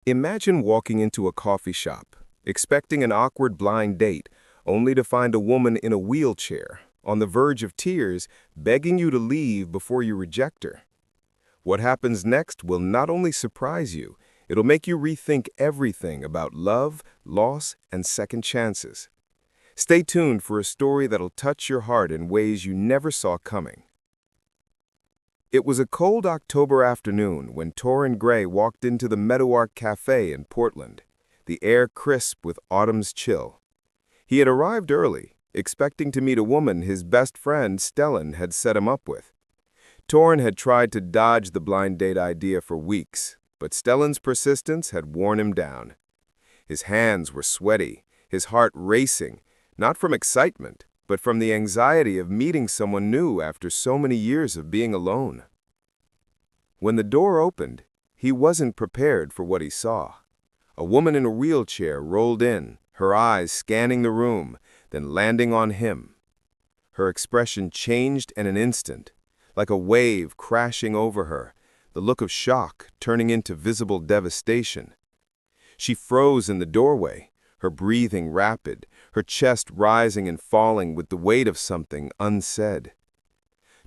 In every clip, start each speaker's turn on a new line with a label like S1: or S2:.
S1: Imagine walking into a coffee shop, expecting an awkward blind date, only to find a woman in a wheelchair, on the verge of tears, begging you to leave before you reject her. What happens next will not only surprise you, it'll make you rethink everything about love, loss, and second chances. Stay tuned for a story that'll touch your heart in ways you never saw coming. It was a cold October afternoon when Torrin Gray walked into the Meadowlark Cafe in Portland, the air crisp with autumn's chill. He had arrived early, expecting to meet a woman his best friend Stellan had set him up with. Torrin had tried to dodge the blind date idea for weeks, but Stellan's persistence had worn him down. His hands were sweaty, his heart racing, not from excitement, but from the anxiety of meeting someone new after so many years of being alone. When the door opened, he wasn't prepared for what he saw. A woman in a wheelchair rolled in, her eyes scanning the room, then landing on him. Her expression changed in an instant, like a wave crashing over her, the look of shock turning into visible devastation. She froze in the doorway, her breathing rapid, her chest rising and falling with the weight of something unsaid.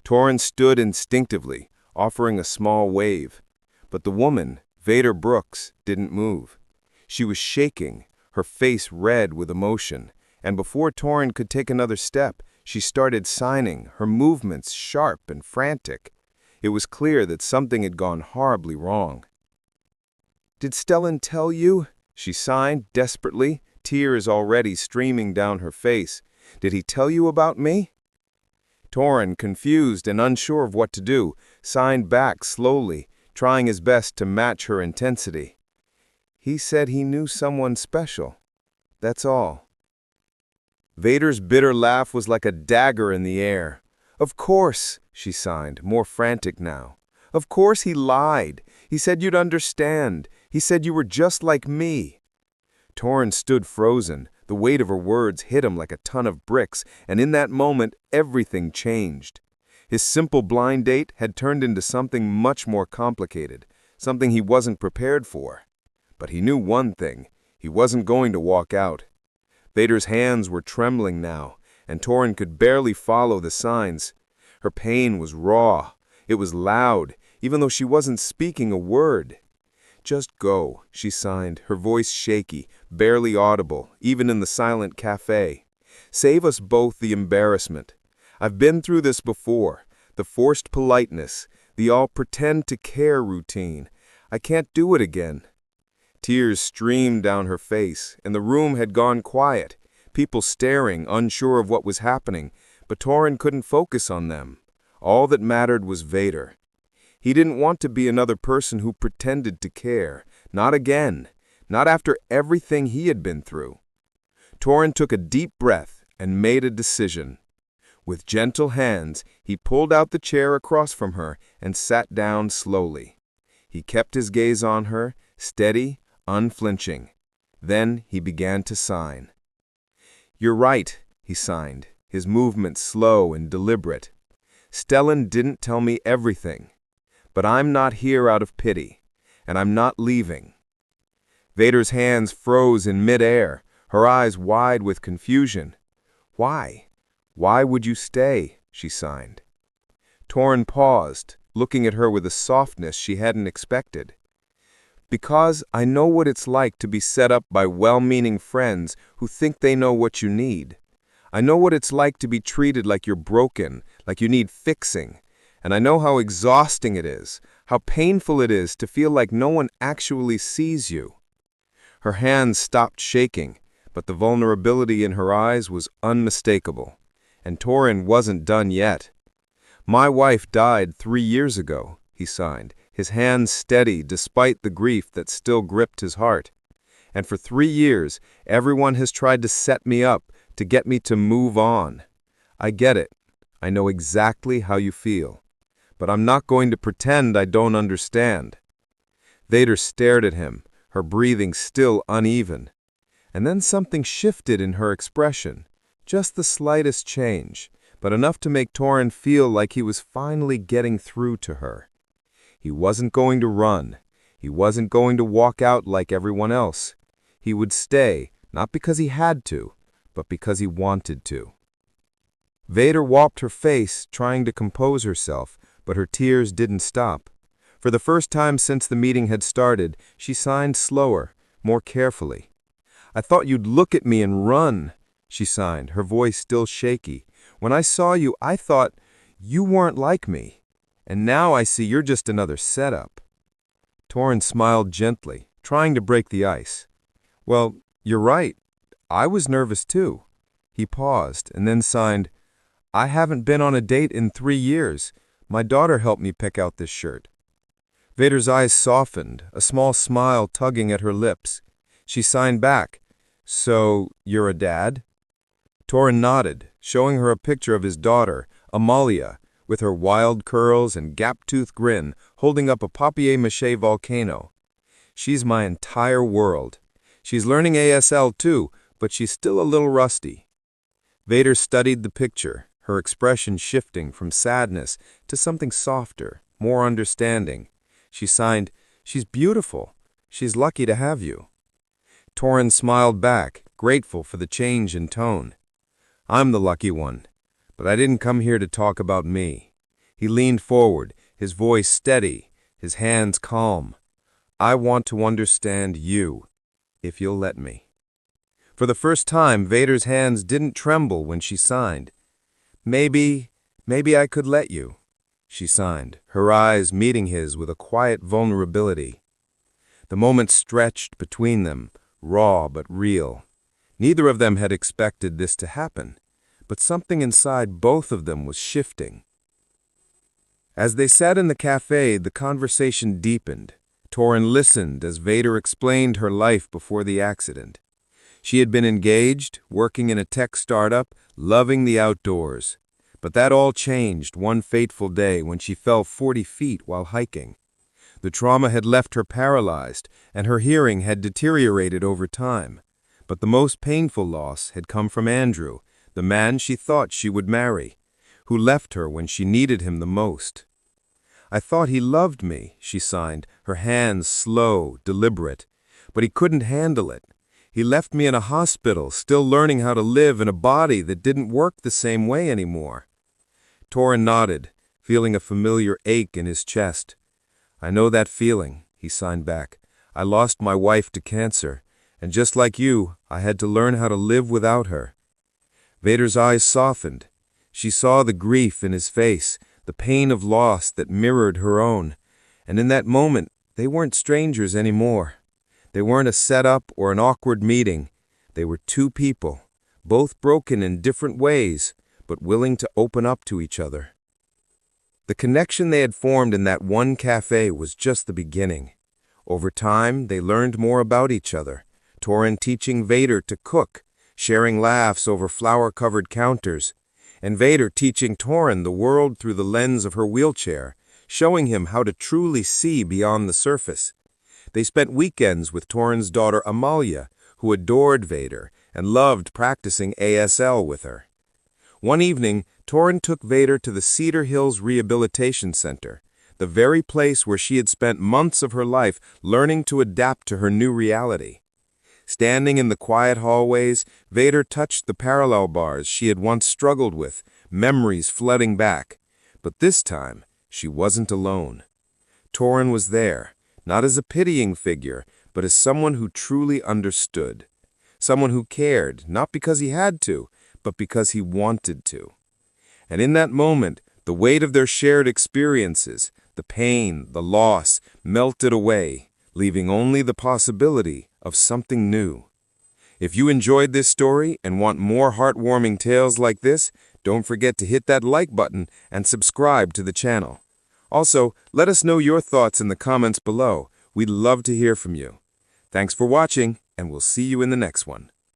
S1: Torrin stood instinctively, offering a small wave, but the woman, Vader Brooks, didn't move. She was shaking, her face red with emotion, and before Torrin could take another step, she started signing, her movements sharp and frantic. It was clear that something had gone horribly wrong. "Did Stellan tell you?" She signed desperately, tears already streaming down her face. "Did he tell you about me?" Torrin, confused and unsure of what to do, signed back slowly, trying his best to match her intensity. "He said he knew someone special. That's all." Vader's bitter laugh was like a dagger in the air. "Of course," she signed, more frantic now. "Of course he lied. He said you'd understand. He said you were just like me." Torrin stood frozen. The weight of her words hit him like a ton of bricks, and in that moment, everything changed. His simple blind date had turned into something much more complicated, something he wasn't prepared for. But he knew one thing: he wasn't going to walk out. Vader's hands were trembling now, and Torrin could barely follow the signs. Her pain was raw. It was loud, even though she wasn't speaking a word. "Just go," she signed, her voice shaky, barely audible, even in the silent cafe. "Save us both the embarrassment. I've been through this before, the forced politeness, the all-pretend-to-care routine. I can't do it again." Tears streamed down her face, and the room had gone quiet, people staring, unsure of what was happening, but Torrin couldn't focus on them. All that mattered was Vader. He didn't want to be another person who pretended to care. Not again. Not after everything he had been through. Torrin took a deep breath and made a decision. With gentle hands, he pulled out the chair across from her and sat down slowly. He kept his gaze on her, steady, unflinching. Then he began to sign. "You're right," he signed, his movements slow and deliberate. "Stellan didn't tell me everything. But I'm not here out of pity, and I'm not leaving." Vader's hands froze in midair, her eyes wide with confusion. "Why? Why would you stay?" she signed. Torrin paused, looking at her with a softness she hadn't expected. "Because I know what it's like to be set up by well-meaning friends who think they know what you need. I know what it's like to be treated like you're broken, like you need fixing. And I know how exhausting it is, how painful it is to feel like no one actually sees you." Her hands stopped shaking, but the vulnerability in her eyes was unmistakable. And Torrin wasn't done yet. "My wife died 3 years ago," he signed, his hands steady despite the grief that still gripped his heart. "And for 3 years, everyone has tried to set me up, to get me to move on. I get it. I know exactly how you feel. But I'm not going to pretend I don't understand." Vader stared at him, her breathing still uneven. And then something shifted in her expression, just the slightest change, but enough to make Torrin feel like he was finally getting through to her. He wasn't going to run. He wasn't going to walk out like everyone else. He would stay, not because he had to, but because he wanted to. Vader wiped her face, trying to compose herself, but her tears didn't stop. For the first time since the meeting had started, she signed slower, more carefully. "I thought you'd look at me and run," she signed, her voice still shaky. "When I saw you, I thought you weren't like me. And now I see you're just another setup." Torrin smiled gently, trying to break the ice. "Well, you're right. I was nervous too." He paused and then signed, "I haven't been on a date in 3 years. My daughter helped me pick out this shirt." Vader's eyes softened, a small smile tugging at her lips. She signed back, "So, you're a dad?" Torrin nodded, showing her a picture of his daughter, Amalia, with her wild curls and gap-toothed grin, holding up a papier-mâché volcano. "She's my entire world. She's learning ASL too, but she's still a little rusty." Vader studied the picture, her expression shifting from sadness to something softer, more understanding. She signed, "She's beautiful. She's lucky to have you." Torrin smiled back, grateful for the change in tone. "I'm the lucky one, but I didn't come here to talk about me." He leaned forward, his voice steady, his hands calm. "I want to understand you, if you'll let me." For the first time, Vader's hands didn't tremble when she signed. Maybe I could let you," she signed, her eyes meeting his with a quiet vulnerability. The moment stretched between them, raw but real. Neither of them had expected this to happen, but something inside both of them was shifting. As they sat in the cafe, the conversation deepened. Torrin listened as Vader explained her life before the accident. She had been engaged, working in a tech startup, loving the outdoors. But that all changed one fateful day when she fell 40 feet while hiking. The trauma had left her paralyzed, and her hearing had deteriorated over time. But the most painful loss had come from Andrew, the man she thought she would marry, who left her when she needed him the most. "I thought he loved me," she signed, her hands slow, deliberate. "But he couldn't handle it. He left me in a hospital, still learning how to live in a body that didn't work the same way anymore." Torrin nodded, feeling a familiar ache in his chest. "I know that feeling," he signed back. "I lost my wife to cancer, and just like you, I had to learn how to live without her." Vader's eyes softened. She saw the grief in his face, the pain of loss that mirrored her own. And in that moment, they weren't strangers anymore. They weren't a setup or an awkward meeting. They were two people, both broken in different ways, but willing to open up to each other. The connection they had formed in that one cafe was just the beginning. Over time, they learned more about each other, Torrin teaching Vader to cook, sharing laughs over flower-covered counters, and Vader teaching Torrin the world through the lens of her wheelchair, showing him how to truly see beyond the surface. They spent weekends with Torrin's daughter Amalia, who adored Vader and loved practicing ASL with her. One evening, Torrin took Vader to the Cedar Hills Rehabilitation Center, the very place where she had spent months of her life learning to adapt to her new reality. Standing in the quiet hallways, Vader touched the parallel bars she had once struggled with, memories flooding back. But this time, she wasn't alone. Torrin was there, not as a pitying figure, but as someone who truly understood. Someone who cared, not because he had to, but because he wanted to. And in that moment, the weight of their shared experiences, the pain, the loss, melted away, leaving only the possibility of something new. If you enjoyed this story and want more heartwarming tales like this, don't forget to hit that like button and subscribe to the channel. Also, let us know your thoughts in the comments below. We'd love to hear from you. Thanks for watching, and we'll see you in the next one.